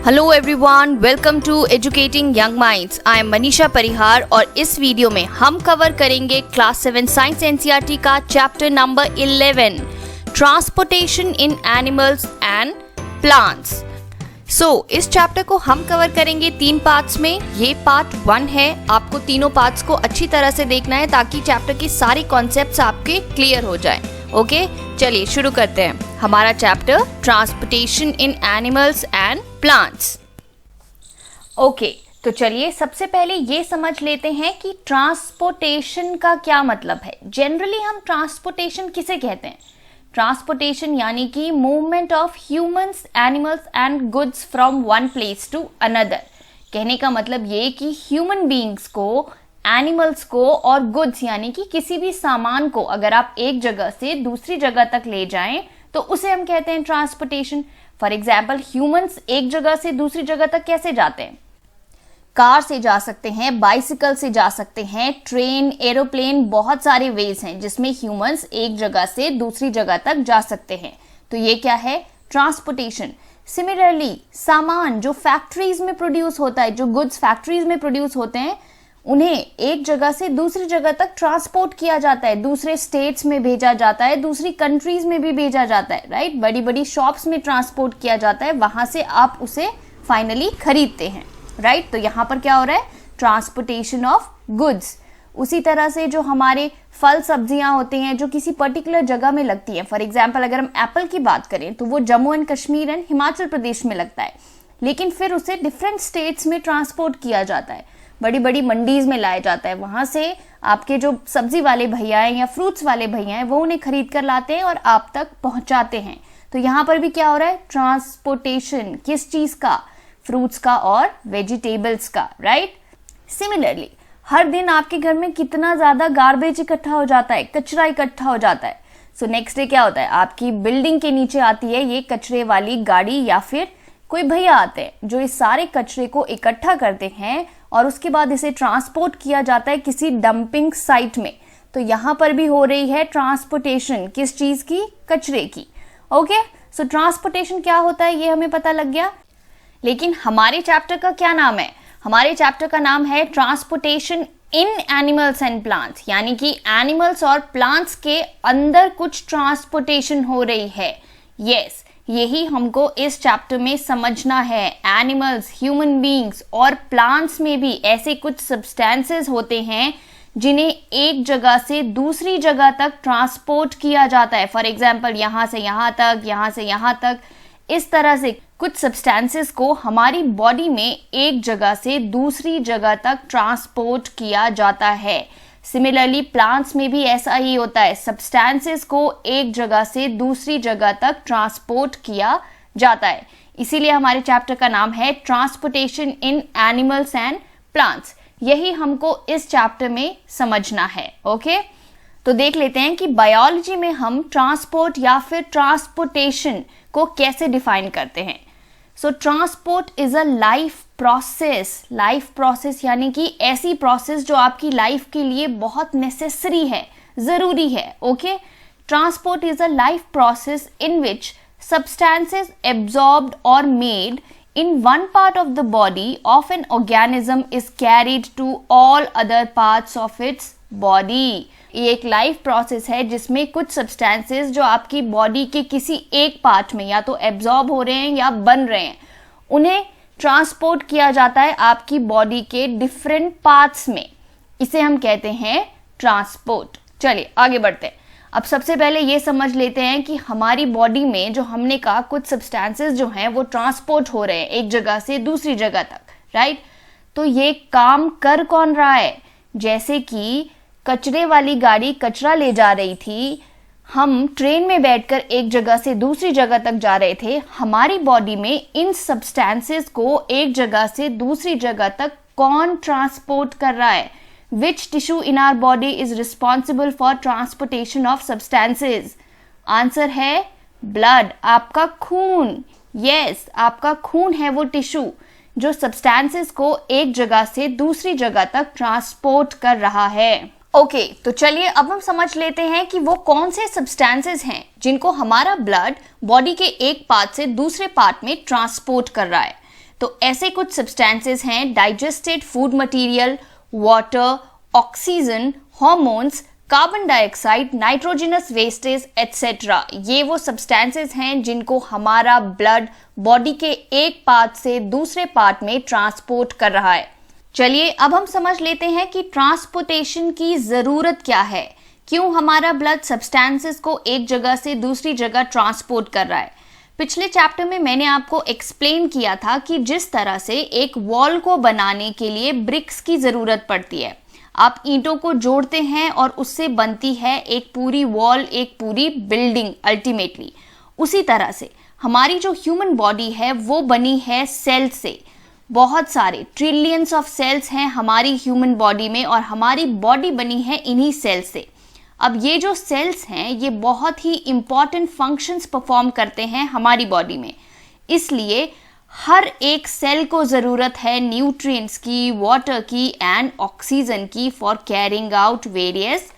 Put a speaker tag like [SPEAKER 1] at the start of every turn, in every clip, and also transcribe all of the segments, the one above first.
[SPEAKER 1] Hello everyone, welcome to educating young minds. I am Manisha Parihar और इस video में हम कवर करेंगे क्लास 7 साइंस एनसीईआरटी का chapter number 11, transportation in animals and plants. इस चैप्टर को हम कवर करेंगे 3 पार्ट्स में। ये पार्ट 1 है। आपको तीनों पार्ट्स को अच्छी तरह से देखना है ताकि चैप्टर के सारे कॉन्सेप्ट्स आपके क्लियर हो जाए। ओके, चलिए शुरू करते हैं हमारा chapter transportation in animals and plants. Okay, तो चलिए सबसे पहले ये समझ लेते हैं कि ट्रांसपोर्टेशन का क्या मतलब है। जनरली हम ट्रांसपोर्टेशन किसे कहते हैं? ट्रांसपोर्टेशन यानी कि movement of humans, animals and goods from one place to another. कहने का मतलब ये कि ह्यूमन बीइंग्स को, एनिमल्स को और गुड्स यानी कि किसी भी सामान को अगर आप एक जगह से दूसरी जगह तक ले जाएं तो उसे हम कहते हैं ट्रांसपोर्टेशन। फॉर एग्जाम्पल, ह्यूमंस एक जगह से दूसरी जगह तक कैसे जाते हैं? कार से जा सकते हैं, बाइसिकल से जा सकते हैं, ट्रेन, एरोप्लेन, बहुत सारे वेज हैं जिसमें ह्यूमंस एक जगह से दूसरी जगह तक जा सकते हैं। तो ये क्या है? ट्रांसपोर्टेशन। सिमिलरली सामान जो फैक्ट्रीज में प्रोड्यूस होता है, जो गुड्स फैक्ट्रीज में प्रोड्यूस होते हैं, उन्हें एक जगह से दूसरी जगह तक ट्रांसपोर्ट किया जाता है, दूसरे स्टेट्स में भेजा जाता है, दूसरी कंट्रीज में भी भेजा जाता है, राइट। बड़ी बड़ी शॉप्स में ट्रांसपोर्ट किया जाता है, वहां से आप उसे फाइनली खरीदते हैं, राइट। तो यहाँ पर क्या हो रहा है? Transportation of goods. उसी तरह से जो हमारे फल सब्जियां होती हैं जो किसी पर्टिकुलर जगह में लगती हैं, फॉर एग्जाम्पल अगर हम एप्पल की बात करें तो वो जम्मू एंड कश्मीर एंड हिमाचल प्रदेश में लगता है, लेकिन फिर उसे डिफरेंट स्टेट्स में ट्रांसपोर्ट किया जाता है, बड़ी बड़ी मंडीज में लाया जाता है। वहां से आपके जो सब्जी वाले भैया हैं या फ्रूट्स वाले भैया हैं वो उन्हें खरीद कर लाते हैं और आप तक पहुंचाते हैं। तो यहाँ पर भी क्या हो रहा है? ट्रांसपोर्टेशन। किस चीज का? फ्रूट्स का और वेजिटेबल्स का, राइट। सिमिलरली हर दिन आपके घर में कितना ज्यादा गार्बेज इकट्ठा हो जाता है, कचरा इकट्ठा हो जाता है। सो नेक्स्ट डे क्या होता है? आपकी बिल्डिंग के नीचे आती है ये कचरे वाली गाड़ी या फिर कोई भैया आते हैं जो इस सारे कचरे को इकट्ठा करते हैं और उसके बाद इसे ट्रांसपोर्ट किया जाता है किसी डंपिंग साइट में। तो यहाँ पर भी हो रही है ट्रांसपोर्टेशन। किस चीज की? कचरे की। ओके, सो ट्रांसपोर्टेशन क्या होता है ये हमें पता लग गया। लेकिन हमारे चैप्टर का क्या नाम है? हमारे चैप्टर का नाम है transportation in animals and plants, यानी कि एनिमल्स और प्लांट्स के अंदर कुछ ट्रांसपोर्टेशन हो रही है। यस, यही हमको इस चैप्टर में समझना है। एनिमल्स, ह्यूमन बीइंग्स और प्लांट्स में भी ऐसे कुछ सब्सटेंसेस होते हैं जिन्हें एक जगह से दूसरी जगह तक ट्रांसपोर्ट किया जाता है। फॉर एग्जाम्पल यहाँ से यहाँ तक, यहाँ से यहाँ तक, इस तरह से कुछ सब्सटेंसेस को हमारी बॉडी में एक जगह से दूसरी जगह तक ट्रांसपोर्ट किया जाता है। सिमिलरली प्लांट्स में भी ऐसा ही होता है, सब्सटेंसेस को एक जगह से दूसरी जगह तक ट्रांसपोर्ट किया जाता है। इसीलिए हमारे चैप्टर का नाम है transportation in animals and plants. यही हमको इस चैप्टर में समझना है। ओके, तो देख लेते हैं कि बायोलॉजी में हम ट्रांसपोर्ट या फिर ट्रांसपोर्टेशन को कैसे डिफाइन करते हैं। सो transport is a life process. Life process यानी कि ऐसी प्रोसेस जो आपकी लाइफ के लिए बहुत नेसेसरी है, जरूरी है। Okay, transport is a life process in which substances absorbed or made in one part of the body of an organism is carried to all other parts of its body। ये एक life process है जिसमें कुछ substances जो आपकी body के किसी एक पार्ट में या तो एब्जॉर्ब हो रहे हैं या बन रहे हैं, उन्हें ट्रांसपोर्ट किया जाता है आपकी बॉडी के डिफरेंट पार्ट्स में। इसे हम कहते हैं ट्रांसपोर्ट। चलिए आगे बढ़ते हैं। अब सबसे पहले ये समझ लेते हैं कि हमारी बॉडी में जो हमने कहा कुछ सब्सटेंसेस जो हैं वो ट्रांसपोर्ट हो रहे हैं एक जगह से दूसरी जगह तक, राइट। तो ये काम कर कौन रहा है? जैसे कि कचरे वाली गाड़ी कचरा ले जा रही थी, हम ट्रेन में बैठकर एक जगह से दूसरी जगह तक जा रहे थे, हमारी बॉडी में इन सब्सटेंसेस को एक जगह से दूसरी जगह तक कौन ट्रांसपोर्ट कर रहा है? Which tissue in our body is responsible for transportation of substances? Answer है ब्लड, आपका खून। यस, आपका खून है वो टिश्यू जो सब्सटेंसेस को एक जगह से दूसरी जगह तक ट्रांसपोर्ट कर रहा है। ओके, तो चलिए अब हम समझ लेते हैं कि वो कौन से सब्सटेंसेस हैं जिनको हमारा ब्लड बॉडी के एक पार्ट से दूसरे पार्ट में ट्रांसपोर्ट कर रहा है। तो ऐसे कुछ सब्सटेंसेस हैं digested food material, water, oxygen, hormones, carbon dioxide, nitrogenous wastage etcetera. ये वो सब्सटेंसेस हैं जिनको हमारा ब्लड बॉडी के एक पार्ट से दूसरे पार्ट में ट्रांसपोर्ट कर रहा है। चलिए अब हम समझ लेते हैं कि ट्रांसपोर्टेशन की जरूरत क्या है, क्यों हमारा ब्लड सब्सटेंसेस को एक जगह से दूसरी जगह ट्रांसपोर्ट कर रहा है। पिछले चैप्टर में मैंने आपको एक्सप्लेन किया था कि जिस तरह से एक वॉल को बनाने के लिए ब्रिक्स की जरूरत पड़ती है, आप ईंटों को जोड़ते हैं और उससे बनती है एक पूरी वॉल, एक पूरी बिल्डिंग अल्टीमेटली। उसी तरह से हमारी जो ह्यूमन बॉडी है वो बनी है सेल से। बहुत सारे ट्रिलियंस ऑफ सेल्स हैं हमारी ह्यूमन बॉडी में और हमारी बॉडी बनी है इन्हीं सेल से। अब ये जो सेल्स हैं ये बहुत ही इंपॉर्टेंट फंक्शंस परफॉर्म करते हैं हमारी बॉडी में, इसलिए हर एक सेल को जरूरत है न्यूट्रिएंट्स की, वाटर की एंड ऑक्सीजन की for carrying out various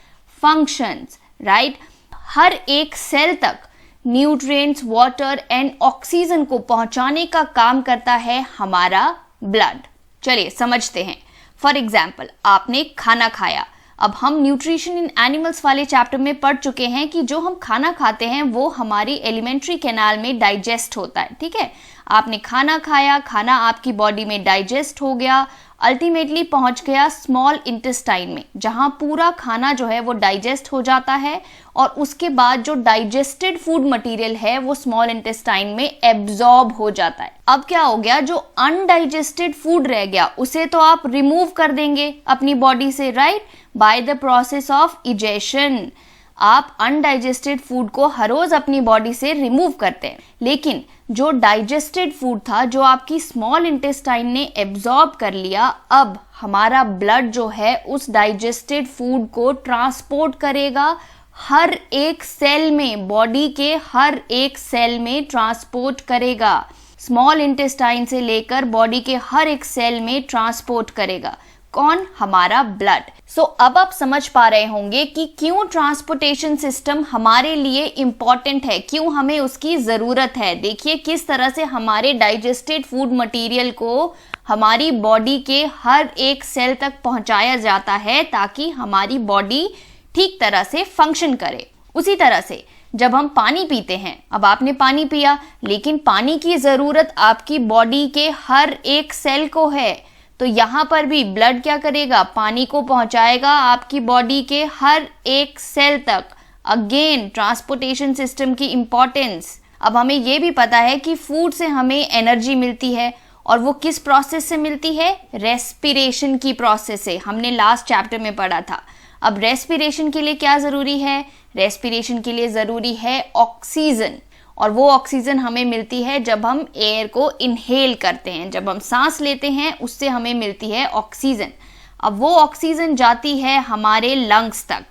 [SPEAKER 1] functions, right. हर एक सेल तक न्यूट्रिएंट्स, वाटर एंड ऑक्सीजन को पहुंचाने का काम करता है हमारा ब्लड। चलिए समझते हैं। फॉर एग्जाम्पल, आपने खाना खाया। अब हम न्यूट्रिशन इन एनिमल्स वाले चैप्टर में पढ़ चुके हैं कि जो हम खाना खाते हैं वो हमारी एलिमेंट्री कैनाल में डाइजेस्ट होता है, ठीक है। आपने खाना खाया, खाना आपकी बॉडी में डाइजेस्ट हो गया, अल्टीमेटली पहुंच गया स्मॉल इंटेस्टाइन में, जहां पूरा खाना जो है वो डाइजेस्ट हो जाता है और उसके बाद जो डाइजेस्टेड फूड मटेरियल है वो स्मॉल इंटेस्टाइन में एब्जॉर्ब हो जाता है। अब क्या हो गया, जो अनडाइजेस्टेड फूड रह गया उसे तो आप रिमूव कर देंगे अपनी बॉडी से, right, by the process of egestion. आप अनडाइजेस्टेड फूड को हर रोज अपनी बॉडी से रिमूव करते हैं, लेकिन जो डाइजेस्टेड फूड था, जो आपकी स्मॉल इंटेस्टाइन ने एब्जॉर्ब कर लिया, अब हमारा ब्लड जो है उस डाइजेस्टेड फूड को ट्रांसपोर्ट करेगा हर एक सेल में, बॉडी के हर एक सेल में ट्रांसपोर्ट करेगा। स्मॉल इंटेस्टाइन से लेकर बॉडी के हर एक सेल में ट्रांसपोर्ट करेगा। कौन? हमारा ब्लड। सो अब आप समझ पा रहे होंगे कि क्यों ट्रांसपोर्टेशन सिस्टम हमारे लिए इंपॉर्टेंट है, क्यों हमें उसकी जरूरत है। देखिए किस तरह से हमारे डाइजेस्टेड फूड मटेरियल को हमारी बॉडी के हर एक सेल तक पहुंचाया जाता है ताकि हमारी बॉडी ठीक तरह से फंक्शन करे। उसी तरह से जब हम पानी पीते हैं, अब आपने पानी पिया, लेकिन पानी की जरूरत आपकी बॉडी के हर एक सेल को है, तो यहाँ पर भी ब्लड क्या करेगा, पानी को पहुंचाएगा आपकी बॉडी के हर एक सेल तक। अगेन ट्रांसपोर्टेशन सिस्टम की इंपॉर्टेंस। अब हमें ये भी पता है कि फूड से हमें एनर्जी मिलती है और वो किस प्रोसेस से मिलती है, रेस्पिरेशन की प्रोसेस से। हमने लास्ट चैप्टर में पढ़ा था। अब रेस्पिरेशन के लिए क्या जरूरी है, रेस्पिरेशन के लिए जरूरी है ऑक्सीजन, और वो ऑक्सीजन हमें मिलती है जब हम एयर को इनहेल करते हैं, जब हम सांस लेते हैं उससे हमें मिलती है ऑक्सीजन। अब वो ऑक्सीजन जाती है हमारे लंग्स तक,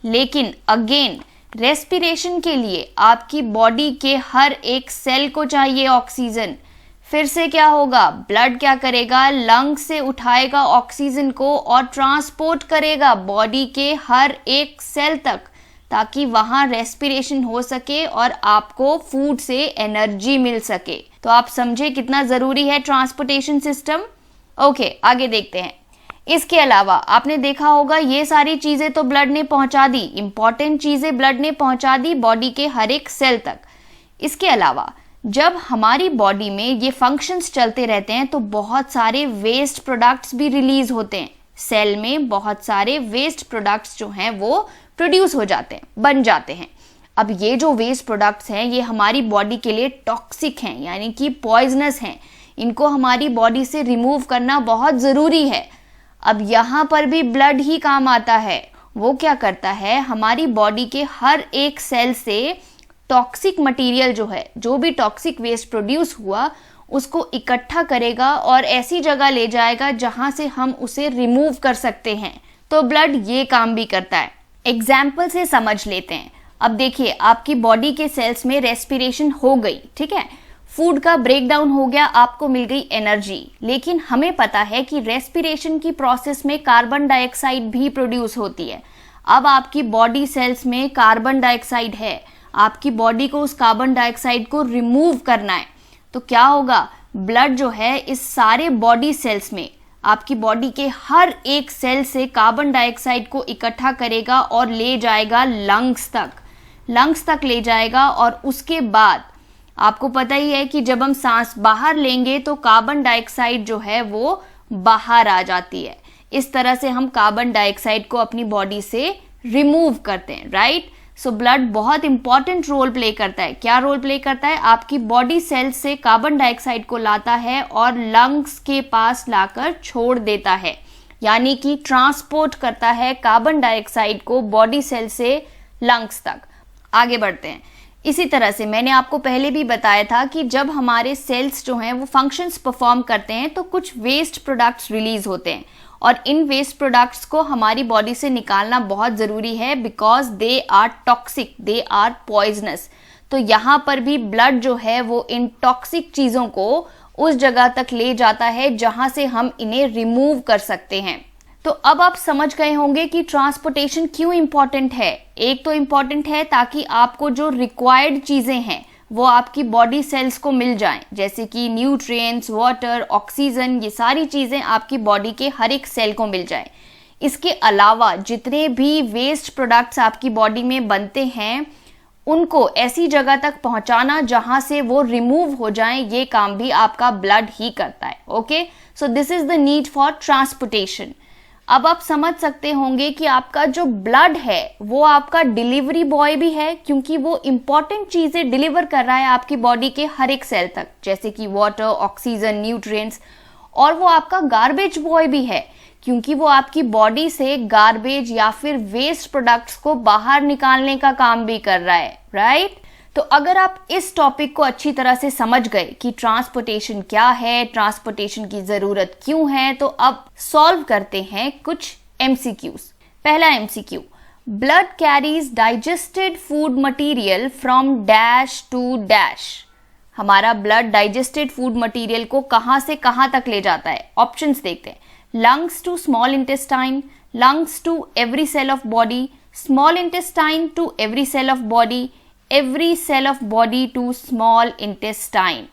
[SPEAKER 1] लेकिन अगेन रेस्पिरेशन के लिए आपकी बॉडी के हर एक सेल को चाहिए ऑक्सीजन। फिर से क्या होगा, ब्लड क्या करेगा, लंग से उठाएगा ऑक्सीजन को और ट्रांसपोर्ट करेगा बॉडी के हर एक सेल तक, ताकि वहां रेस्पिरेशन हो सके और आपको फूड से एनर्जी मिल सके। तो आप समझे कितना जरूरी है ट्रांसपोर्टेशन सिस्टम। ओके, आगे देखते हैं। इसके अलावा आपने देखा होगा ये सारी चीजें तो ब्लड ने पहुंचा दी, इंपॉर्टेंट चीजें ब्लड ने पहुंचा दी बॉडी के हर एक सेल तक। इसके अलावा जब हमारी बॉडी में ये फंक्शंस चलते रहते हैं तो बहुत सारे वेस्ट प्रोडक्ट्स भी रिलीज होते हैं। सेल में बहुत सारे वेस्ट प्रोडक्ट्स जो हैं वो प्रोड्यूस हो जाते हैं, बन जाते हैं। अब ये जो वेस्ट प्रोडक्ट्स हैं ये हमारी बॉडी के लिए टॉक्सिक हैं, यानी कि पॉइजनस हैं। इनको हमारी बॉडी से रिमूव करना बहुत ज़रूरी है। अब यहाँ पर भी ब्लड ही काम आता है। वो क्या करता है, हमारी बॉडी के हर एक सेल से टॉक्सिक मटेरियल जो है, जो भी टॉक्सिक वेस्ट प्रोड्यूस हुआ उसको इकट्ठा करेगा और ऐसी जगह ले जाएगा जहां से हम उसे रिमूव कर सकते हैं। तो ब्लड ये काम भी करता है। एग्जाम्पल से समझ लेते हैं। अब देखिए आपकी बॉडी के सेल्स में रेस्पिरेशन हो गई, ठीक है, फूड का ब्रेक डाउन हो गया, आपको मिल गई एनर्जी। लेकिन हमें पता है कि रेस्पिरेशन की प्रोसेस में कार्बन डाइऑक्साइड भी प्रोड्यूस होती है। अब आपकी बॉडी सेल्स में कार्बन डाइऑक्साइड है, आपकी बॉडी को उस कार्बन डाइऑक्साइड को रिमूव करना है, तो क्या होगा, ब्लड जो है इस सारे बॉडी सेल्स में, आपकी बॉडी के हर एक सेल से कार्बन डाइऑक्साइड को इकट्ठा करेगा और ले जाएगा लंग्स तक ले जाएगा। और उसके बाद आपको पता ही है कि जब हम सांस बाहर लेंगे तो कार्बन डाइऑक्साइड जो है वो बाहर आ जाती है। इस तरह से हम कार्बन डाइऑक्साइड को अपनी बॉडी से रिमूव करते हैं, राइट। सो ब्लड बहुत इंपॉर्टेंट रोल प्ले करता है। क्या रोल प्ले करता है? आपकी बॉडी सेल से कार्बन डाइऑक्साइड को लाता है और लंग्स के पास लाकर छोड़ देता है, यानी कि ट्रांसपोर्ट करता है कार्बन डाइऑक्साइड को बॉडी सेल से लंग्स तक। आगे बढ़ते हैं। इसी तरह से मैंने आपको पहले भी बताया था कि जब हमारे सेल्स जो हैं वो फंक्शंस परफॉर्म करते हैं तो कुछ वेस्ट प्रोडक्ट्स रिलीज होते हैं, और इन वेस्ट प्रोडक्ट्स को हमारी बॉडी से निकालना बहुत ज़रूरी है, because they are toxic, they are poisonous. तो यहाँ पर भी ब्लड जो है वो इन टॉक्सिक चीज़ों को उस जगह तक ले जाता है जहाँ से हम इन्हें रिमूव कर सकते हैं। तो अब आप समझ गए होंगे कि ट्रांसपोर्टेशन क्यों इंपॉर्टेंट है। एक तो इंपॉर्टेंट है ताकि आपको जो रिक्वायर्ड चीज़ें हैं वो आपकी बॉडी सेल्स को मिल जाएं, जैसे कि न्यूट्रिएंट्स, वाटर, ऑक्सीजन, ये सारी चीज़ें आपकी बॉडी के हर एक सेल को मिल जाएं। इसके अलावा जितने भी वेस्ट प्रोडक्ट्स आपकी बॉडी में बनते हैं उनको ऐसी जगह तक पहुंचाना जहां से वो रिमूव हो जाएं, ये काम भी आपका ब्लड ही करता है। Okay, so this is the need for transportation. अब आप समझ सकते होंगे कि आपका जो ब्लड है वो आपका डिलीवरी बॉय भी है, क्योंकि वो इंपॉर्टेंट चीजें डिलीवर कर रहा है आपकी बॉडी के हर एक सेल तक, जैसे कि वाटर, ऑक्सीजन, न्यूट्रिएंट्स। और वो आपका गार्बेज बॉय भी है, क्योंकि वो आपकी बॉडी से गार्बेज या फिर वेस्ट प्रोडक्ट्स को बाहर निकालने का काम भी कर रहा है, राइट। तो अगर आप इस टॉपिक को अच्छी तरह से समझ गए कि ट्रांसपोर्टेशन क्या है, ट्रांसपोर्टेशन की जरूरत क्यों है, तो अब सॉल्व करते हैं कुछ एमसीक्यूज। पहला MCQ, blood carries digested food material from dash to dash. हमारा ब्लड डाइजेस्टेड फूड मटेरियल को कहां से कहां तक ले जाता है? ऑप्शंस देखते हैं। Lungs to small intestine, lungs to every cell of body, small intestine to every cell of body, every cell of body to small intestine.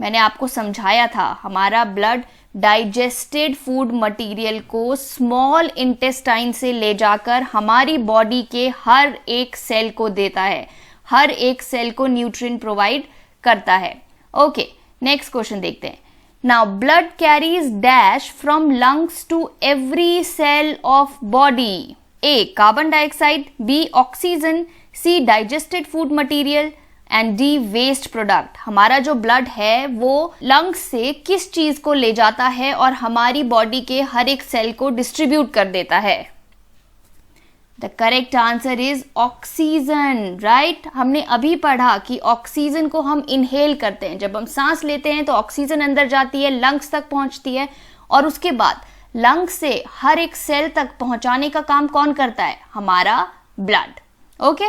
[SPEAKER 1] मैंने आपको समझाया था हमारा ब्लड डाइजेस्टेड फूड मटेरियल को स्मॉल इंटेस्टाइन से ले जाकर हमारी बॉडी के हर एक सेल को देता है, हर एक सेल को न्यूट्रिएंट प्रोवाइड करता है। ओके, नेक्स्ट क्वेश्चन देखते हैं। Now blood carries dash from lungs to every cell of body. A carbon dioxide, B oxygen, C digested food material and D waste product. हमारा जो ब्लड है वो lungs से किस चीज को ले जाता है और हमारी बॉडी के हर एक सेल को डिस्ट्रीब्यूट कर देता है? The correct answer is oxygen, right. हमने अभी पढ़ा कि ऑक्सीजन को हम इनहेल करते हैं, जब हम सांस लेते हैं तो ऑक्सीजन अंदर जाती है, लंग्स तक पहुंचती है, और उसके बाद लंग्स से हर एक सेल तक पहुंचाने का काम कौन करता है? हमारा ब्लड। ओके,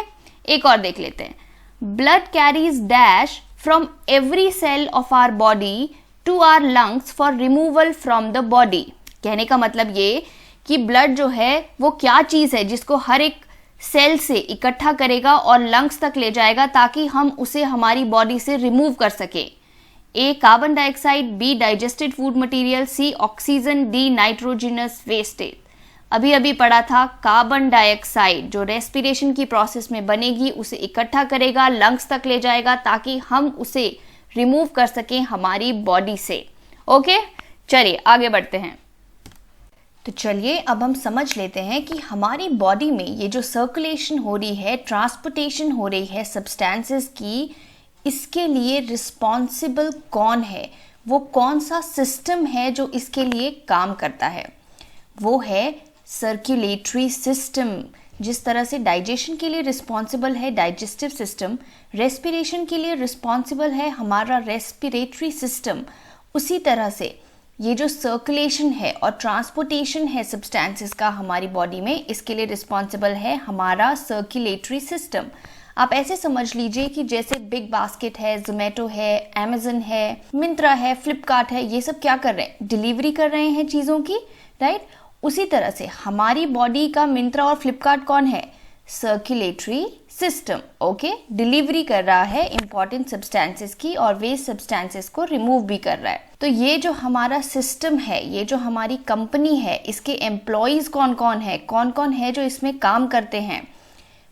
[SPEAKER 1] एक और देख लेते हैं। Blood carries dash from every cell of our body to our lungs for removal from the body. कहने का मतलब ये कि ब्लड जो है वो क्या चीज है जिसको हर एक सेल से इकट्ठा करेगा और लंग्स तक ले जाएगा ताकि हम उसे हमारी बॉडी से रिमूव कर सके। A carbon dioxide, B digested food material, C oxygen, D nitrogenous wastage. अभी अभी पढ़ा था कार्बन डाइऑक्साइड जो रेस्पिरेशन की प्रोसेस में बनेगी उसे इकट्ठा करेगा, लंग्स तक ले जाएगा ताकि हम उसे रिमूव कर सकें हमारी बॉडी से। ओके, चलिए आगे बढ़ते हैं। तो चलिए अब हम समझ लेते हैं कि हमारी बॉडी में ये जो सर्कुलेशन हो रही है, ट्रांसपोर्टेशन हो रही है सब्सटेंसेस की, इसके लिए रिस्पॉन्सिबल कौन है, वो कौन सा सिस्टम है जो इसके लिए काम करता है? वो है सर्कुलेटरी सिस्टम। जिस तरह से डाइजेशन के लिए रिस्पॉन्सिबल है डाइजेस्टिव सिस्टम, रेस्पिरेशन के लिए रिस्पॉन्सिबल है हमारा रेस्पिरेटरी सिस्टम, उसी तरह से ये जो सर्कुलेशन है और ट्रांसपोर्टेशन है सब्सटेंसेस का हमारी बॉडी में, इसके लिए रिस्पॉन्सिबल है हमारा सर्कुलेटरी सिस्टम। आप ऐसे समझ लीजिए कि जैसे बिग बास्केट है, जोमेटो है, अमेजन है, मिंत्रा है, फ्लिपकार्ट है, ये सब क्या कर रहे हैं? डिलीवरी कर रहे हैं चीज़ों की, राइट। उसी तरह से हमारी बॉडी का मिंत्रा और फ्लिपकार्ट कौन है? Circulatory system. ओके, डिलीवरी कर रहा है इंपॉर्टेंट सब्सटेंसेस की और वेस्ट सब्सटेंसेस को रिमूव भी कर रहा है। तो ये जो हमारा सिस्टम है, ये जो हमारी कंपनी है, इसके एम्प्लॉयज़ कौन कौन है जो इसमें काम करते हैं।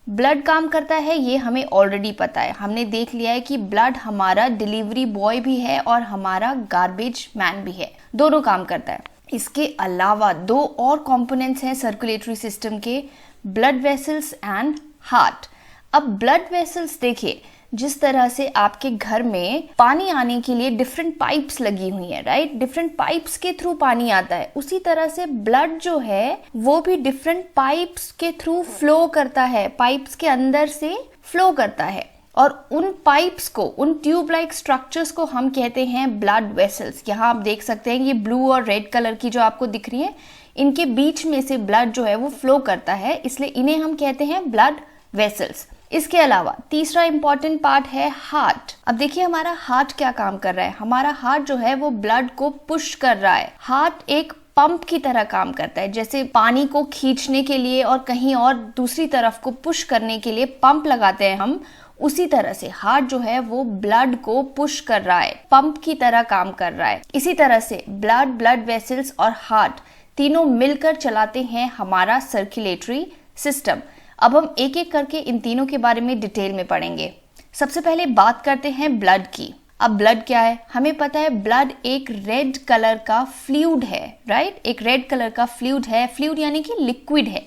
[SPEAKER 1] ब्लड काम करता है, ये हमें ऑलरेडी पता है, हमने देख लिया है कि ब्लड हमारा डिलीवरी बॉय भी है और हमारा गार्बेज मैन भी है, दोनों काम करता है। इसके अलावा दो और कंपोनेंट्स हैं सर्कुलेटरी सिस्टम के, ब्लड वेसल्स एंड हार्ट। अब ब्लड वेसल्स देखिए, जिस तरह से आपके घर में पानी आने के लिए डिफरेंट पाइप्स लगी हुई हैं, राइट, डिफरेंट पाइप्स के थ्रू पानी आता है, उसी तरह से ब्लड जो है वो भी डिफरेंट पाइप्स के थ्रू फ्लो करता है, पाइप्स के अंदर से फ्लो करता है। और उन पाइप्स को, उन ट्यूब लाइक स्ट्रक्चर्स को हम कहते हैं ब्लड वेसल्स। यहाँ आप देख सकते हैं ये ब्लू और रेड कलर की जो आपको दिख रही है, इनके बीच में से ब्लड जो है वो फ्लो करता है, इसलिए इन्हें हम कहते हैं ब्लड वेसल्स। इसके अलावा तीसरा इंपॉर्टेंट पार्ट है हार्ट। अब देखिए हमारा हार्ट क्या काम कर रहा है, हमारा हार्ट जो है वो ब्लड को पुश कर रहा है। हार्ट एक पंप की तरह काम करता है, जैसे पानी को खींचने के लिए और कहीं और दूसरी तरफ को पुश करने के लिए पंप लगाते हैं हम, उसी तरह से हार्ट जो है वो ब्लड को पुश कर रहा है, पंप की तरह काम कर रहा है। इसी तरह से ब्लड वेसल्स और हार्ट तीनों मिलकर चलाते हैं हमारा सर्कुलेटरी सिस्टम। अब हम एक एक करके इन तीनों के बारे में डिटेल में पढ़ेंगे। सबसे पहले बात करते हैं ब्लड की। अब ब्लड क्या है, हमें पता है ब्लड एक रेड कलर का फ्लूइड है, राइट, एक रेड कलर का फ्लूइड है। फ्लूइड यानी कि लिक्विड है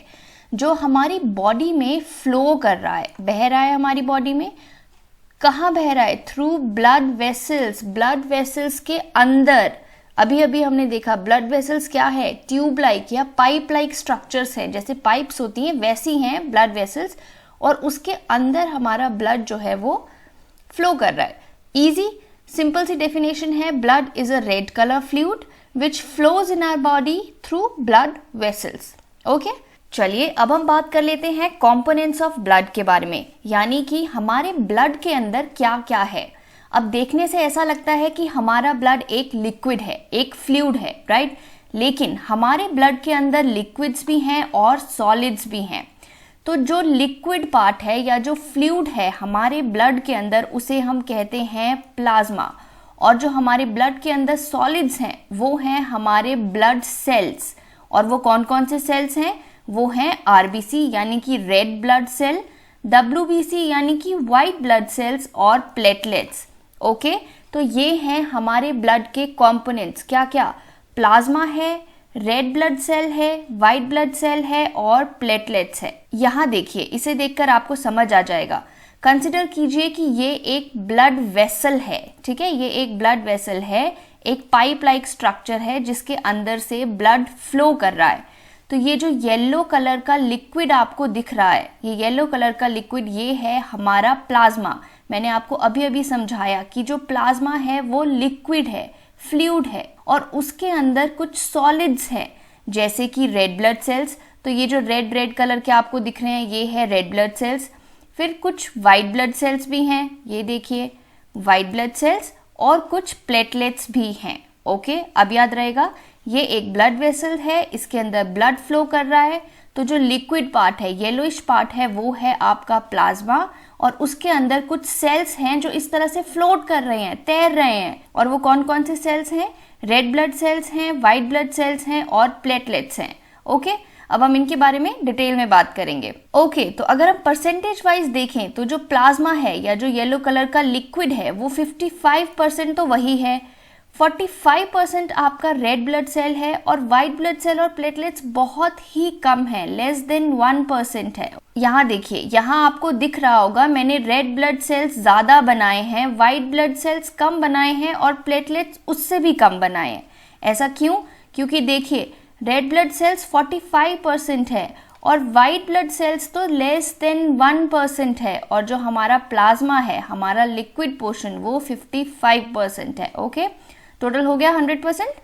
[SPEAKER 1] जो हमारी बॉडी में फ्लो कर रहा है, बह रहा है हमारी बॉडी में। कहाँ बह रहा है? Through blood vessels, blood vessels के अंदर। अभी अभी हमने देखा ब्लड वेसल्स क्या है, ट्यूब लाइक या पाइप लाइक स्ट्रक्चर्स हैं, जैसे पाइप्स होती हैं वैसी हैं ब्लड वेसल्स, और उसके अंदर हमारा ब्लड जो है वो फ्लो कर रहा है। इजी सिंपल सी डेफिनेशन है, blood is a red colour fluid which flows in our body through blood vessels. Okay, चलिए अब हम बात कर लेते हैं कंपोनेंट्स ऑफ ब्लड के बारे में, यानी कि हमारे ब्लड के अंदर क्या क्या है। अब देखने से ऐसा लगता है कि हमारा ब्लड एक लिक्विड है, एक फ्लूइड है, राइट, लेकिन हमारे ब्लड के अंदर लिक्विड्स भी हैं और सॉलिड्स भी हैं। तो जो लिक्विड पार्ट है या जो फ्लूइड है हमारे ब्लड के अंदर, उसे हम कहते हैं प्लाज्मा, और जो हमारे ब्लड के अंदर सॉलिड्स हैं वो हैं हमारे ब्लड सेल्स। और वो कौन कौन से सेल्स हैं? वो हैं आरबीसी यानी कि रेड ब्लड सेल, डब्ल्यूबीसी यानी कि वाइट ब्लड सेल्स, और प्लेटलेट्स। ओके, तो ये हैं हमारे ब्लड के कंपोनेंट्स। क्या क्या? प्लाज्मा है, रेड ब्लड सेल है, वाइट ब्लड सेल है और प्लेटलेट्स है। यहाँ देखिए, इसे देखकर आपको समझ आ जाएगा। कंसिडर कीजिए कि ये एक ब्लड वेसल है, ठीक है, ये एक ब्लड वेसल है, एक पाइप लाइक स्ट्रक्चर है जिसके अंदर से ब्लड फ्लो कर रहा है। तो ये जो येलो कलर का लिक्विड आपको दिख रहा है, ये येलो कलर का लिक्विड, ये है हमारा प्लाज्मा। मैंने आपको अभी अभी समझाया कि जो प्लाज्मा है वो लिक्विड है, फ्लूइड है, और उसके अंदर कुछ सॉलिड्स हैं जैसे कि रेड ब्लड सेल्स। तो ये जो रेड कलर के आपको दिख रहे हैं, ये है रेड ब्लड सेल्स। फिर कुछ वाइट ब्लड सेल्स भी हैं, ये देखिए वाइट ब्लड सेल्स, और कुछ प्लेटलेट्स भी हैं। ओके, अब याद रहेगा, ये एक ब्लड वेसल है, इसके अंदर ब्लड फ्लो कर रहा है। तो जो लिक्विड पार्ट है, येलोइश पार्ट है, वो है आपका प्लाज्मा, और उसके अंदर कुछ सेल्स हैं जो इस तरह से फ्लोट कर रहे हैं, तैर रहे हैं। और वो कौन कौन से सेल्स हैं? रेड ब्लड सेल्स हैं, वाइट ब्लड सेल्स हैं और प्लेटलेट्स हैं। ओके, अब हम इनके बारे में डिटेल में बात करेंगे। ओके, तो अगर हम परसेंटेज वाइज देखें तो जो प्लाज्मा है या जो येलो कलर का लिक्विड है वो 55% तो वही है, 45% आपका रेड ब्लड सेल है, और वाइट ब्लड सेल और प्लेटलेट्स बहुत ही कम है, लेस देन 1% है। यहाँ देखिए, यहाँ आपको दिख रहा होगा मैंने रेड ब्लड सेल्स ज़्यादा बनाए हैं, वाइट ब्लड सेल्स कम बनाए हैं, और प्लेटलेट्स उससे भी कम बनाए हैं। ऐसा क्यों? क्योंकि देखिए रेड ब्लड सेल्स 45% है और वाइट ब्लड सेल्स तो लेस देन 1% है, और जो हमारा प्लाज्मा है, हमारा लिक्विड पोर्शन, वो 55% है। ओके, टोटल हो गया 100%।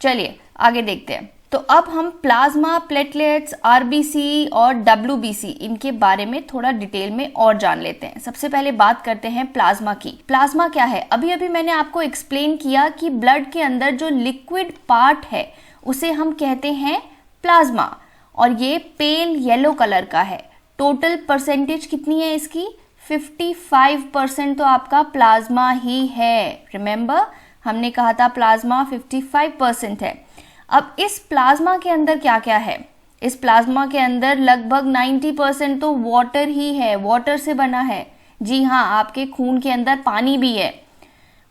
[SPEAKER 1] चलिए आगे देखते हैं। तो अब हम प्लाज्मा, प्लेटलेट्स, आरबीसी और डब्ल्यूबीसी, इनके बारे में थोड़ा डिटेल में और जान लेते हैं। सबसे पहले बात करते हैं प्लाज्मा की। प्लाज्मा क्या है? अभी अभी मैंने आपको एक्सप्लेन किया कि ब्लड के अंदर जो लिक्विड पार्ट है उसे हम कहते हैं प्लाज्मा, और ये पेल येलो कलर का है, टोटल परसेंटेज कितनी है इसकी? 55% तो आपका प्लाज्मा ही है। रिमेंबर, हमने कहा था प्लाज्मा 55% है। अब इस प्लाज्मा के अंदर क्या क्या है? इस प्लाज्मा के अंदर लगभग 90% तो वाटर ही है, वाटर से बना है। जी हाँ, आपके खून के अंदर पानी भी है,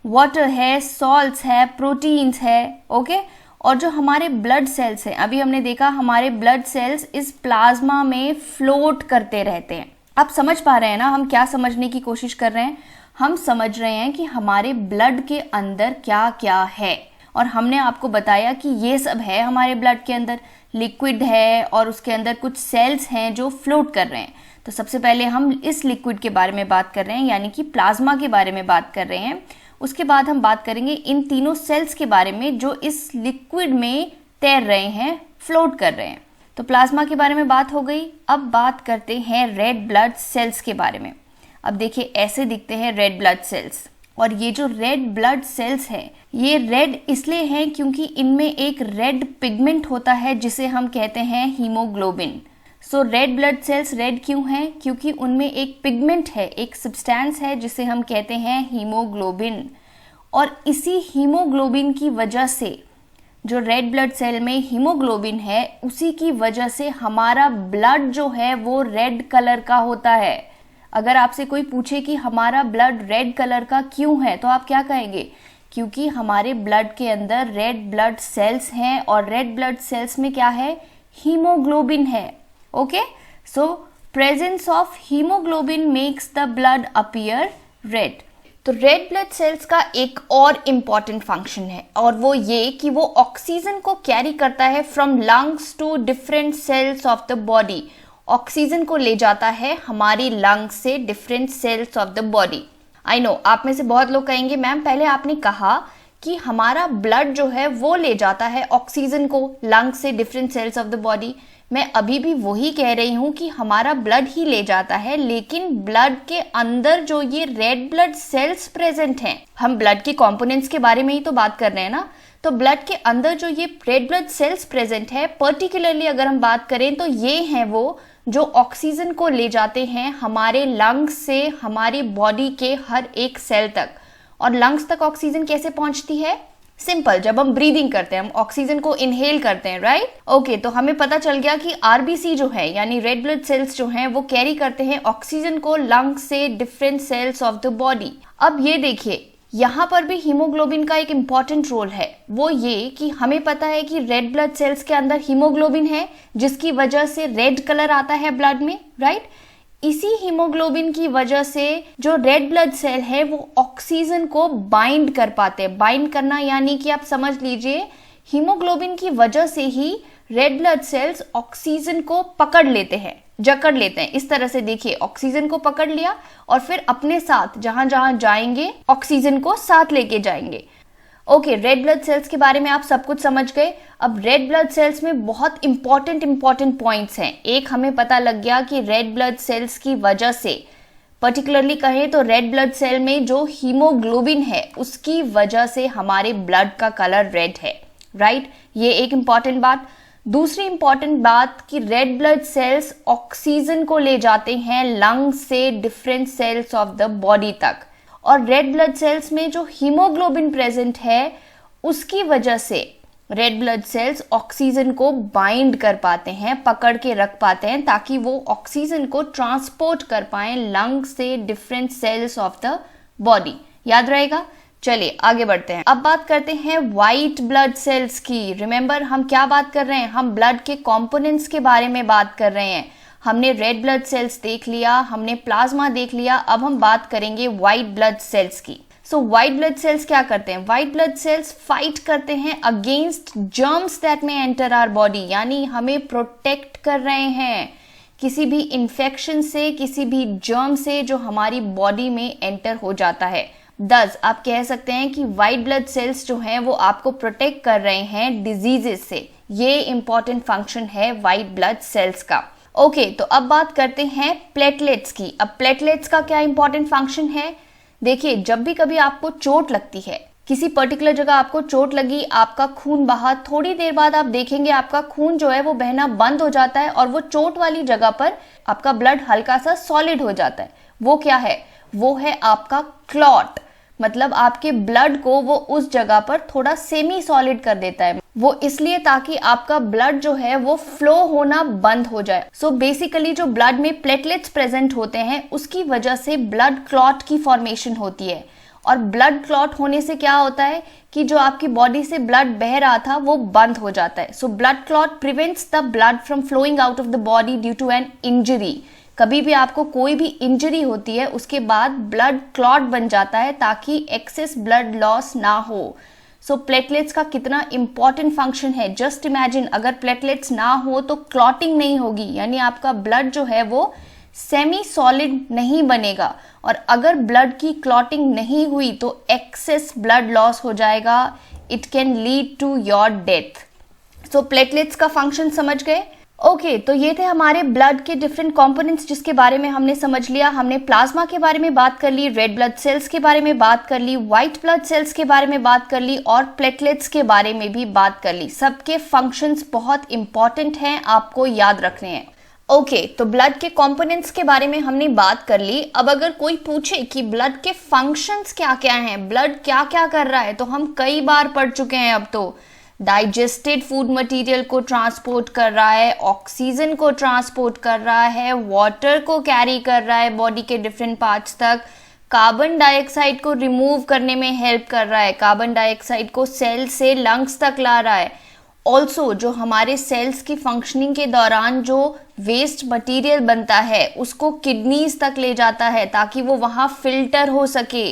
[SPEAKER 1] वाटर है, सॉल्ट्स है, प्रोटीन्स है। ओके, और जो हमारे ब्लड सेल्स हैं, अभी हमने देखा हमारे ब्लड सेल्स इस प्लाज्मा में फ्लोट करते रहते हैं। आप समझ पा रहे हैं ना हम क्या समझने की कोशिश कर रहे हैं? हम समझ रहे हैं कि हमारे ब्लड के अंदर क्या क्या है, और हमने आपको बताया कि ये सब है हमारे ब्लड के अंदर। लिक्विड है और उसके अंदर कुछ सेल्स हैं जो फ्लोट कर रहे हैं। तो सबसे पहले हम इस लिक्विड के बारे में बात कर रहे हैं, यानी कि प्लाज्मा के बारे में बात कर रहे हैं। उसके बाद हम बात करेंगे इन तीनों सेल्स के बारे में जो इस लिक्विड में तैर रहे हैं, फ्लोट कर रहे हैं। तो प्लाज्मा के बारे में बात हो गई। अब बात करते हैं रेड ब्लड सेल्स के बारे में। अब देखिए, ऐसे दिखते हैं रेड ब्लड सेल्स, और ये जो रेड ब्लड सेल्स हैं, ये रेड इसलिए हैं क्योंकि इनमें एक रेड पिगमेंट होता है जिसे हम कहते हैं हीमोग्लोबिन। सो रेड ब्लड सेल्स रेड क्यों हैं? क्योंकि उनमें एक पिगमेंट है, एक सब्सटेंस है जिसे हम कहते हैं हीमोग्लोबिन। और इसी हीमोग्लोबिन की वजह से, जो रेड ब्लड सेल में हीमोग्लोबिन है, उसी की वजह से हमारा ब्लड जो है वो रेड कलर का होता है। अगर आपसे कोई पूछे कि हमारा ब्लड रेड कलर का क्यों है, तो आप क्या कहेंगे? क्योंकि हमारे ब्लड के अंदर रेड ब्लड सेल्स हैं, और रेड ब्लड सेल्स में क्या है? हीमोग्लोबिन है। Okay, so presence of haemoglobin makes the blood appear red. तो रेड ब्लड सेल्स का एक और इम्पॉर्टेंट फंक्शन है, और वो ये कि वो ऑक्सीजन को कैरी करता है from lungs to different cells of the body. Oxygen को ले जाता है हमारी लंग्स से different cells of the body. I know, आप में से बहुत लोग कहेंगे मैम पहले आपने कहा कि हमारा ब्लड जो है वो ले जाता है ऑक्सीजन को लंग्स से different cells of the body. मैं अभी भी वही कह रही हूँ कि हमारा ब्लड ही ले जाता है, लेकिन ब्लड के अंदर जो ये रेड ब्लड सेल्स प्रेजेंट हैं, हम ब्लड के कंपोनेंट्स के बारे में ही तो बात कर रहे हैं ना। तो ब्लड के अंदर जो ये रेड ब्लड सेल्स प्रेजेंट है, पर्टिकुलरली अगर हम बात करें तो ये हैं वो जो ऑक्सीजन को ले जाते हैं हमारे लंग्स से हमारी बॉडी के हर एक सेल तक। और लंग्स तक ऑक्सीजन कैसे पहुंचती है? सिंपल, जब हम ब्रीदिंग करते हैं, हम ऑक्सीजन को इनहेल करते हैं, राइट? ओके, तो हमें पता चल गया कि आरबीसी जो है, यानी रेड ब्लड सेल्स जो हैं, वो कैरी करते हैं ऑक्सीजन को लंग्स से different cells of the body. अब ये देखिए, यहाँ पर भी हीमोग्लोबिन का एक इम्पॉर्टेंट रोल है। वो ये कि हमें पता है कि रेड ब्लड सेल्स के अंदर हीमोग्लोबिन है, जिसकी वजह से रेड कलर आता है ब्लड में, राइट? इसी हीमोग्लोबिन की वजह से जो रेड ब्लड सेल है वो ऑक्सीजन को बाइंड कर पाते हैं। बाइंड करना यानी कि आप समझ लीजिए, हीमोग्लोबिन की वजह से ही रेड ब्लड सेल्स ऑक्सीजन को पकड़ लेते हैं, जकड़ लेते हैं। इस तरह से देखिए, ऑक्सीजन को पकड़ लिया और फिर अपने साथ जहां जहां जाएंगे ऑक्सीजन को साथ लेके जाएंगे। ओके, रेड ब्लड सेल्स के बारे में आप सब कुछ समझ गए। अब रेड ब्लड सेल्स में बहुत इंपॉर्टेंट पॉइंट्स हैं। एक, हमें पता लग गया कि रेड ब्लड सेल्स की वजह से, पर्टिकुलरली कहें तो रेड ब्लड सेल में जो हीमोग्लोबिन है उसकी वजह से हमारे ब्लड का कलर रेड है, राइट? ये एक इंपॉर्टेंट बात। दूसरी इंपॉर्टेंट बात कि रेड ब्लड सेल्स ऑक्सीजन को ले जाते हैं लंग से different cells of the body तक, और रेड ब्लड सेल्स में जो हीमोग्लोबिन प्रेजेंट है उसकी वजह से रेड ब्लड सेल्स ऑक्सीजन को बाइंड कर पाते हैं, पकड़ के रख पाते हैं, ताकि वो ऑक्सीजन को ट्रांसपोर्ट कर पाएं लंग से different cells of the body. याद रहेगा? चलिए आगे बढ़ते हैं। अब बात करते हैं व्हाइट ब्लड सेल्स की। रिमेंबर, हम क्या बात कर रहे हैं? हम ब्लड के कंपोनेंट्स के बारे में बात कर रहे हैं। हमने रेड ब्लड सेल्स देख लिया, हमने प्लाज्मा देख लिया, अब हम बात करेंगे व्हाइट ब्लड सेल्स की। सो व्हाइट ब्लड सेल्स क्या करते हैं? व्हाइट ब्लड सेल्स फाइट करते हैं अगेंस्ट जर्म्स दैट में एंटर आवर बॉडी, यानी हमें प्रोटेक्ट कर रहे हैं किसी भी इंफेक्शन से, किसी भी जर्म से जो हमारी बॉडी में एंटर हो जाता है। दस, आप कह सकते हैं कि व्हाइट ब्लड सेल्स जो हैं वो आपको प्रोटेक्ट कर रहे हैं डिजीजेस से। ये इंपॉर्टेंट फंक्शन है व्हाइट ब्लड सेल्स का। ओके, तो अब बात करते हैं प्लेटलेट्स की। अब प्लेटलेट्स का क्या इंपॉर्टेंट फंक्शन है? देखिए, जब भी कभी आपको चोट लगती है किसी पर्टिकुलर जगह आपको चोट लगी, आपका खून बहा, थोड़ी देर बाद आप देखेंगे आपका खून जो है वो बहना बंद हो जाता है और वो चोट वाली जगह पर आपका ब्लड हल्का सा सॉलिड हो जाता है। वो क्या है? वो है आपका क्लॉट, मतलब आपके ब्लड को वो उस जगह पर थोड़ा सेमी सॉलिड कर देता है। वो इसलिए ताकि आपका ब्लड जो है वो फ्लो होना बंद हो जाए। सो बेसिकली जो ब्लड में प्लेटलेट्स प्रेजेंट होते हैं उसकी वजह से ब्लड क्लॉट की फॉर्मेशन होती है। और ब्लड क्लॉट होने से क्या होता है कि जो आपकी बॉडी से ब्लड बह रहा था वो बंद हो जाता है। So blood clot prevents the blood from flowing out of the body due to an injury. कभी भी आपको कोई भी इंजरी होती है उसके बाद ब्लड क्लॉट बन जाता है ताकि एक्सेस ब्लड लॉस ना हो। सो प्लेटलेट्स का कितना इंपॉर्टेंट फंक्शन है, जस्ट इमेजिन अगर प्लेटलेट्स ना हो तो क्लॉटिंग नहीं होगी, यानी आपका ब्लड जो है वो सेमी सॉलिड नहीं बनेगा। और अगर ब्लड की क्लॉटिंग नहीं हुई तो एक्सेस ब्लड लॉस हो जाएगा, it can lead to your death. So platelets का फंक्शन समझ गए? ओके, तो ये थे हमारे ब्लड के डिफरेंट कंपोनेंट्स जिसके बारे में हमने समझ लिया। हमने प्लाज्मा के बारे में बात कर ली, रेड ब्लड सेल्स के बारे में बात कर ली, व्हाइट ब्लड सेल्स के बारे में बात कर ली और प्लेटलेट्स के बारे में भी बात कर ली। सबके फंक्शंस बहुत इंपॉर्टेंट हैं, आपको याद रखने हैं। ओके, तो ब्लड के कंपोनेंट्स के बारे में हमने बात कर ली। अब अगर कोई पूछे कि ब्लड के फंक्शंस क्या क्या हैं, ब्लड क्या क्या कर रहा है, तो हम कई बार पढ़ चुके हैं। अब तो डाइजेस्टेड फूड मटेरियल को ट्रांसपोर्ट कर रहा है, ऑक्सीजन को ट्रांसपोर्ट कर रहा है, वाटर को कैरी कर रहा है बॉडी के डिफरेंट पार्ट्स तक, कार्बन डाइऑक्साइड को रिमूव करने में हेल्प कर रहा है, कार्बन डाइऑक्साइड को सेल से लंग्स तक ला रहा है। ऑल्सो जो हमारे सेल्स की फंक्शनिंग के दौरान जो वेस्ट मटेरियल बनता है उसको किडनीज तक ले जाता है ताकि वो वहाँ फिल्टर हो सके।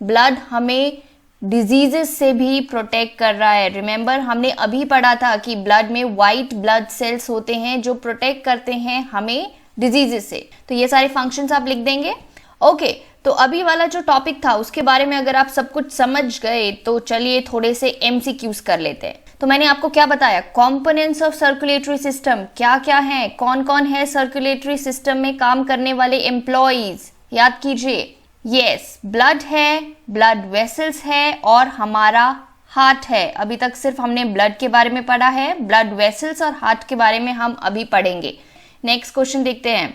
[SPEAKER 1] ब्लड हमें डिजीजेस से भी प्रोटेक्ट कर रहा है। रिमेंबर हमने अभी पढ़ा था कि ब्लड में वाइट ब्लड सेल्स होते हैं जो प्रोटेक्ट करते हैं हमें डिजीजेस से। तो ये सारे फंक्शंस आप लिख देंगे। ओके, तो अभी वाला जो टॉपिक था उसके बारे में अगर आप सब कुछ समझ गए तो चलिए थोड़े से एमसीक्यूज कर लेते हैं। तो मैंने आपको क्या बताया, कंपोनेंट्स ऑफ सर्कुलेटरी सिस्टम क्या क्या हैं, कौन कौन है सर्कुलेटरी सिस्टम में काम करने वाले एम्प्लॉइज, याद कीजिए। यस, ब्लड है, ब्लड वेसल्स है और हमारा हार्ट है। अभी तक सिर्फ हमने ब्लड के बारे में पढ़ा है, ब्लड वेसल्स और हार्ट के बारे में हम अभी पढ़ेंगे। नेक्स्ट क्वेश्चन देखते हैं।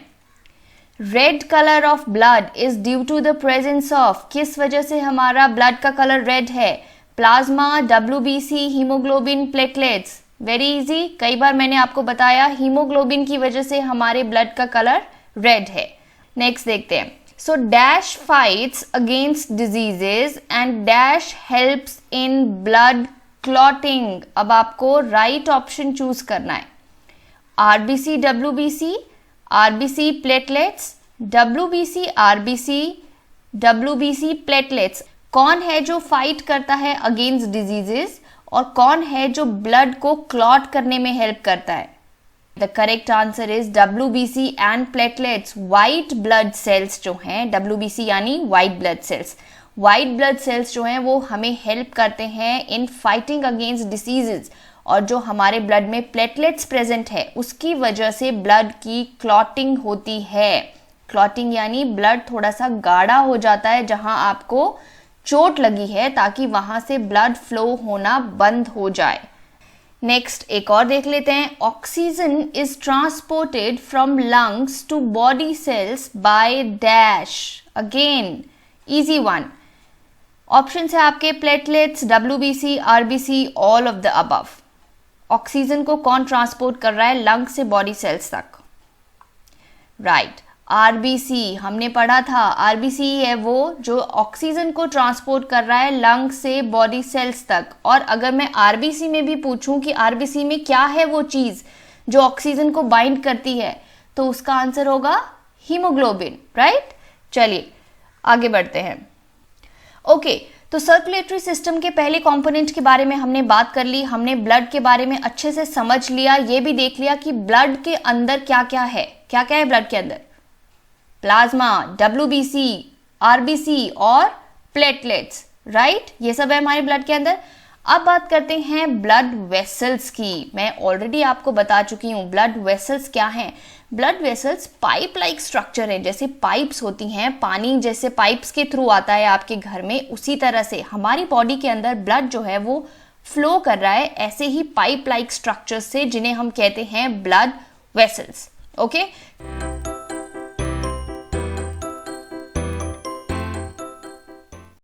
[SPEAKER 1] Red colour of blood is due to the presence of, किस वजह से हमारा ब्लड का कलर रेड है? Plasma, WBC, haemoglobin, platelets. Very easy, कई बार मैंने आपको बताया हीमोग्लोबिन की वजह से हमारे ब्लड का कलर रेड है। नेक्स्ट देखते हैं। So dash fights against diseases and dash helps in blood clotting. अब आपको राइट ऑप्शन चूज करना है। RBC, WBC, RBC platelets, WBC, RBC, WBC platelets. कौन है जो फाइट करता है अगेंस्ट डिजीजेस और कौन है जो ब्लड को क्लॉट करने में हेल्प करता है? The correct answer is WBC and platelets. White blood cells जो हैं, WBC यानी white blood cells, white blood cells जो हैं वो हमें हेल्प करते हैं इन फाइटिंग अगेंस्ट डिसीजेस। और जो हमारे ब्लड में प्लेटलेट्स प्रेजेंट है उसकी वजह से ब्लड की क्लॉटिंग होती है। क्लॉटिंग यानी ब्लड थोड़ा सा गाढ़ा हो जाता है जहां आपको चोट लगी है ताकि वहां से ब्लड फ्लो होना बंद हो जाए। नेक्स्ट एक और देख लेते हैं। Oxygen is transported from lungs to body cells by dash. Again easy one. Option है आपके platelets, WBC, RBC, all of the above. Oxygen को कौन ट्रांसपोर्ट कर रहा है लंग से बॉडी सेल्स तक? राइट, RBC हमने पढ़ा था। RBC है वो जो ऑक्सीजन को ट्रांसपोर्ट कर रहा है लंग से बॉडी सेल्स तक। और अगर मैं RBC में भी पूछूं कि RBC में क्या है वो चीज जो ऑक्सीजन को बाइंड करती है, तो उसका आंसर होगा हीमोग्लोबिन। राइट, चलिए आगे बढ़ते हैं। ओके, तो सर्कुलेटरी सिस्टम के पहले कंपोनेंट के बारे में हमने बात कर ली। हमने ब्लड के बारे में अच्छे से समझ लिया, ये भी देख लिया कि ब्लड के अंदर क्या क्या है। क्या क्या है ब्लड के अंदर? प्लाज्मा, WBC, RBC और प्लेटलेट्स। राइट, ये सब है हमारे ब्लड के अंदर। अब बात करते हैं ब्लड वेसल्स की। मैं ऑलरेडी आपको बता चुकी हूँ ब्लड वेसल्स क्या हैं। Blood vessels pipe like structure है, जैसे पाइप्स होती हैं, पानी जैसे पाइप्स के थ्रू आता है आपके घर में, उसी तरह से हमारी बॉडी के अंदर ब्लड जो है वो फ्लो कर रहा है, ऐसे ही पाइप लाइक स्ट्रक्चर्स से, जिन्हें हम कहते हैं ब्लड वेसल्स। ओके,